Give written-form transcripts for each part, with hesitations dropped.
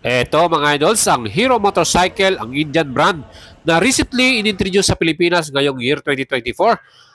Eto mga idols, ang Hero Motorcycle, ang Indian brand na recently inintroduce sa Pilipinas ngayong year 2024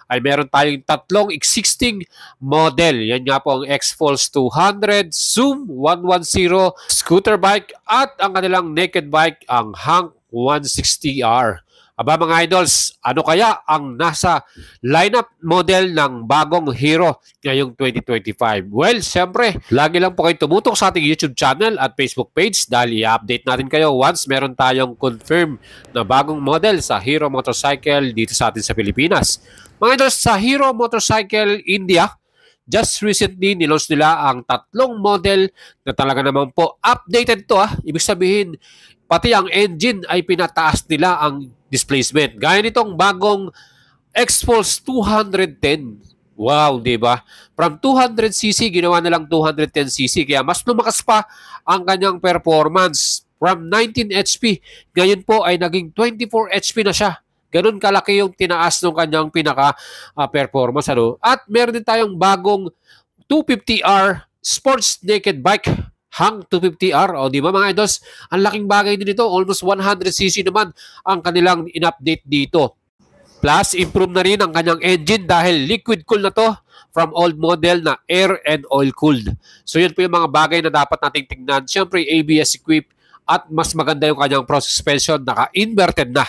ay meron tayong tatlong existing model. Yan nga po ang X-Pulse 200, Zoom 110, scooter bike at ang kanilang naked bike, ang Hank 160R. Aba mga idols, ano kaya ang nasa lineup model ng bagong Hero ngayong 2025? Well, siyempre, lagi lang po kayo tumutok sa ating YouTube channel at Facebook page dahil i-update natin kayo once meron tayong confirm na bagong model sa Hero Motorcycle dito sa atin sa Pilipinas. Mga idols, sa Hero Motorcycle India, just recently nilaunch nila ang tatlong model na talaga naman po updated to. Ibig sabihin, pati ang engine ay pinataas nila ang displacement. Gaya nitong bagong X-Pulse 210. Wow, di ba? From 200cc, ginawa na lang 210cc. Kaya mas lumakas pa ang kanyang performance. From 19 HP, ngayon po ay naging 24 HP na siya. Ganun kalaki yung tinaas ng kanyang pinaka-performance. At meron din tayong bagong 250R sports naked bike, Hank 250R. O di ba mga idols, ang laking bagay din ito. Almost 100cc naman ang kanilang in-update dito. Plus, improve na rin ang kanyang engine dahil liquid cool na to from old model na air and oil cooled. So yun po yung mga bagay na dapat nating tingnan. Siyempre, ABS equipped at mas maganda yung kanyang pro suspension, naka-inverted na.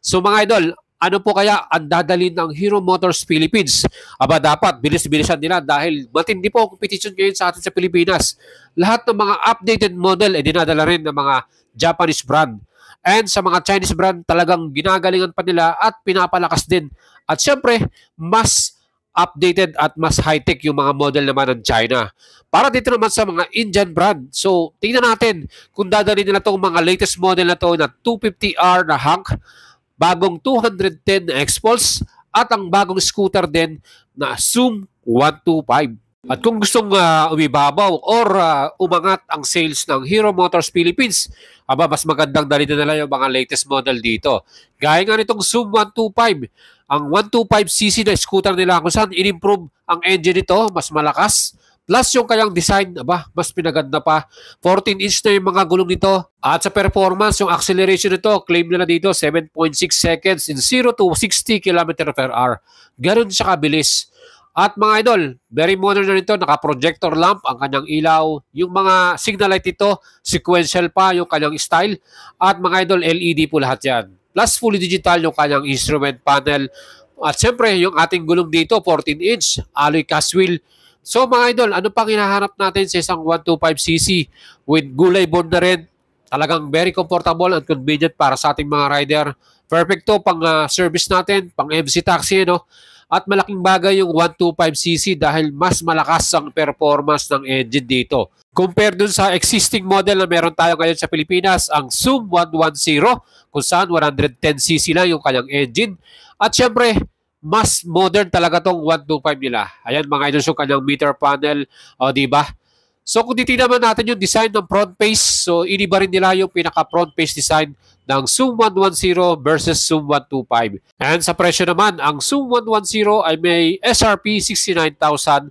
So mga idol, ano po kaya ang dadalhin ng Hero Motors Philippines? Aba dapat, bilis-bilisan nila dahil matindi po ang competition ngayon sa atin sa Pilipinas. Lahat ng mga updated model ay dinadala rin ng mga Japanese brand. And sa mga Chinese brand, talagang ginagalingan pa nila at pinapalakas din. At syempre, mas updated at mas high-tech yung mga model naman ng China. Para dito naman sa mga Indian brand. So, tingnan natin kung dadalhin nila itong mga latest model na to na 250R na Hank, bagong 210 na X-Pulse at ang bagong scooter din na Zoom 125. At kung gustong umibabaw or umangat ang sales ng Hero Motors Philippines, aba mas magandang dalhin na nila yung mga latest model dito. Gaya nga nitong Zoom 125, ang 125cc na scooter nila kung saan in-improve ang engine nito, mas malakas. Plus yung kanyang design, aba, mas pinaganda pa. 14-inch na yung mga gulong nito. At sa performance, yung acceleration nito, claim nila dito, 7.6 seconds in 0 to 60 km/h. Ganun siya kabilis. At mga idol, very modern na nito, naka-projector lamp ang kanyang ilaw. Yung mga signal light ito, sequential pa yung kanyang style. At mga idol, LED po lahat yan. Plus fully digital yung kanyang instrument panel. At syempre, yung ating gulong dito, 14-inch, alloy cast wheel. So mga idol, ano pang hinahanap natin sa isang 125cc with gulay board na rin? Talagang very comfortable and convenient para sa ating mga rider. Perfect to pang service natin, pang MC taxi, no? At malaking bagay yung 125cc dahil mas malakas ang performance ng engine dito. Compare dun sa existing model na meron tayo ngayon sa Pilipinas, ang Zoom 110, kung saan 110cc lang yung kanyang engine. At syempre, mas modern talaga tong 125 nila. Ayan mga idols yung kanyang meter panel. O diba? So kung titignan naman natin yung design ng front face, so iniba rin nila yung pinaka front face design ng Zoom 110 versus Zoom 125. And sa presyo naman, ang Zoom 110 ay may SRP 69,900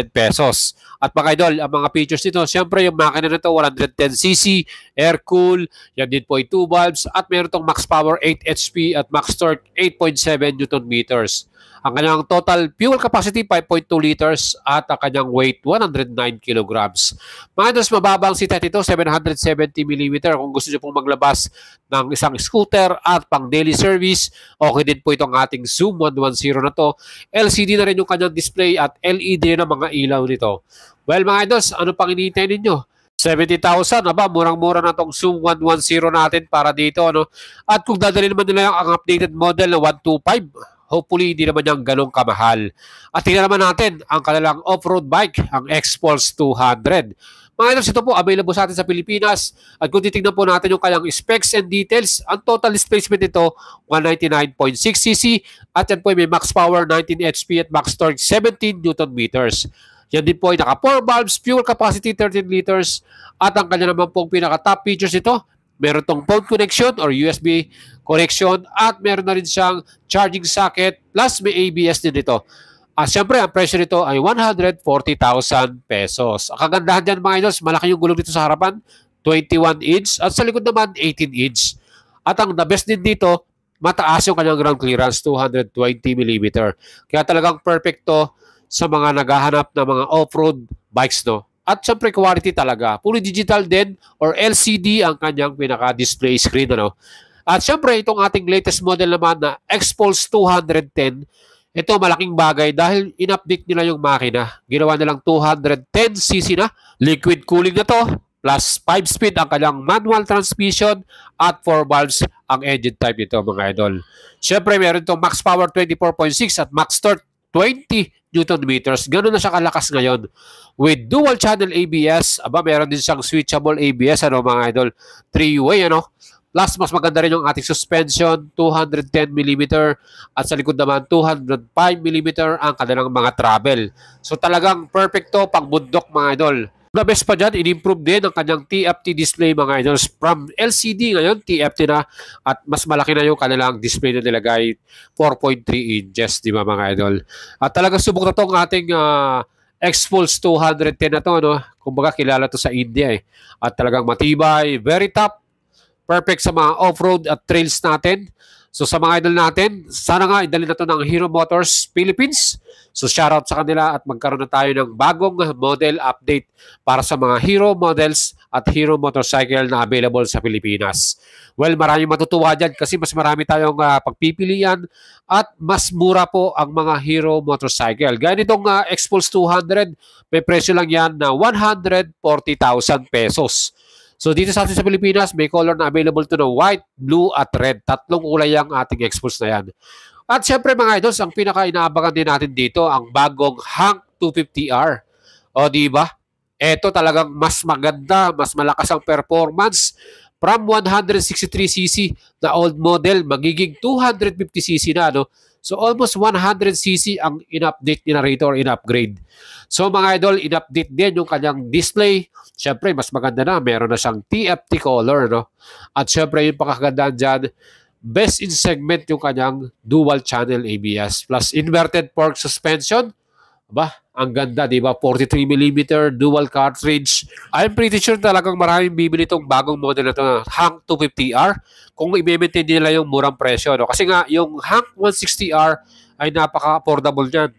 pesos. At mga idol, ang mga features nito, siyempre yung makina nito 110cc, air cool, yan din po ay 2 valves, at meron itong max power 8 HP at max torque 8.7 Newton meters. Ang kanyang total fuel capacity 5.2 liters at ang kanyang weight 109 kilograms. Mga idols, mababa ang seat height ito, 770mm. Kung gusto nyo pong maglabas ng isang scooter at pang daily service, okay din po itong ating Zoom 110 na to. LCD na rin yung kanyang display at LED na mga ilaw nito. Well mga idols, ano pang hinihintay ninyo? 70,000, aba, murang-mura na itong Zoom 110 natin para dito, ano? At kung dadalhin naman nila ang updated model na 125, hopefully hindi naman yung ganong kamahal. At tingnan naman natin ang kanilang off-road bike, ang X-Pulse 200. Mga idols, ito po available sa atin sa Pilipinas. At kung titignan po natin yung kanyang specs and details, ang total displacement nito 199.6cc at yan po may max power 19 HP at max torque 17 Newton meters. Yan din po ay naka 4 valves, fuel capacity 13 liters at ang kanya naman pong pinaka-top features ito, meron tong phone connection or USB connection at meron na rin siyang charging socket plus may ABS din ito. At syempre, ang presyo nito ay 140,000 pesos. Ang kagandahan dyan mga idols, malaki yung gulong dito sa harapan. 21" at sa likod naman 18". At ang the best din dito, mataas yung kanyang ground clearance, 220 mm. Kaya talagang perfecto sa mga naghahanap ng mga off-road bikes, no? At syempre quality talaga. Fully digital din or LCD ang kanyang pinaka-display screen, ano? At syempre itong ating latest model naman na Xpulse 210, ito malaking bagay dahil in-update nila yung makina. Ginawa nilang 210cc na. Liquid cooling na to. Plus 5-speed ang kanyang manual transmission at 4 valves ang engine type nito, mga idol. Siyempre meron itong max power 24.6 at max torque 20 Newton meters. Ganun na siya kalakas ngayon. With dual channel ABS, meron din siyang switchable ABS, ano mga idol. 3-way, ano. Plus, mas maganda rin yung ating suspension, 210mm, at sa likod naman, 205mm ang kanilang mga travel. So talagang perfecto pang bundok, mga idol. The best pa dyan, in-improve din ang kanyang TFT display, mga idols. From LCD ngayon, TFT na, at mas malaki na yung kanilang display na nilagay, 4.3 inches, di ba mga idol? At talagang subok na itong ating Xpulse 210 na to, no? Kumbaga kilala to sa India eh. At talagang matibay, very top. Perfect sa mga off-road at trails natin. So sa mga idol natin, sana nga idalhin na ito ng Hero Motors Philippines. So shoutout sa kanila at magkaroon na tayo ng bagong model update para sa mga Hero models at Hero motorcycle na available sa Pilipinas. Well, maraming matutuwa dyan kasi mas marami tayong pagpipilian at mas mura po ang mga Hero motorcycle. Gaya nitong Xpulse 200, may presyo lang yan na 140,000 pesos. So dito sa atin sa Pilipinas, may color na available to na white, blue, at red. Tatlong kulay ang ating Xpulse na yan. At syempre mga idols, ang pinaka-inaabangan din natin dito, ang bagong Hank 250R. O di ba? Ito talagang mas maganda, mas malakas ang performance. From 163cc na old model, magiging 250cc na, no? So almost 100cc ang in-update ni narrator, in-upgrade. So mga idol, in-update din yung kanyang display. Siyempre, mas maganda na. Meron na siyang TFT color, no? At siyempre, yung pakagandaan dyan, best in segment yung kanyang dual channel ABS plus inverted fork suspension. Ang ganda, di ba? 43mm dual cartridge. I'm pretty sure talagang maraming bibili itong bagong model na ito, Hank 250R, kung i-maintain nila yung murang presyo, no? Kasi nga, yung Hank 160R ay napaka-affordable niyan.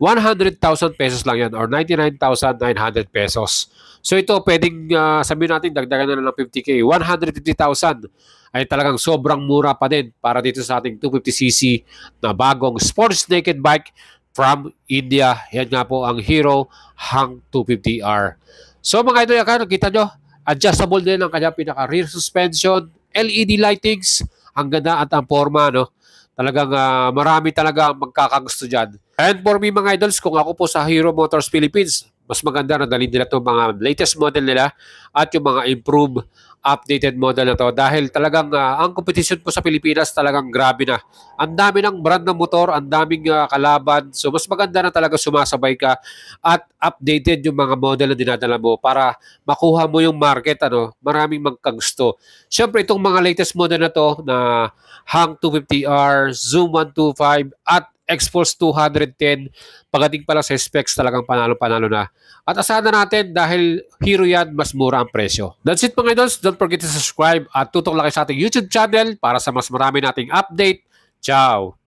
100,000 pesos lang yan or 99,900 pesos. So ito, pwedeng sabihin natin, dagdagan na lang ng 50K. 150,000 ay talagang sobrang mura pa din para dito sa ating 250cc na bagong sports naked bike from India. Yan nga po ang Hero Hank 250R. So mga idol, nakita nyo, adjustable din ang kanyang pinaka-rear suspension, LED lightings, ang ganda at ang forma, no? Talagang marami talaga magkakagusto dyan. And for me mga idols, kung ako po sa Hero Motors Philippines, mas maganda na dalhin nila itong mga latest model nila at yung mga improved, updated model na to dahil talagang ang competition po sa Pilipinas talagang grabe na. Ang dami ng brand ng motor, ang daming kalaban. So mas maganda na talaga sumasabay ka at updated yung mga model na dinadala mo para makuha mo yung market, ano, maraming magkagusto. Siyempre itong mga latest model na to na Hank 250R, Zoom 125 at Xpulse 210, pagdating pala sa specs talagang panalo-panalo na. At asahan na natin dahil Hero yan, mas mura ang presyo. That's it mga idols. Don't forget to subscribe at tutok lang sa ating YouTube channel para sa mas marami nating update. Ciao!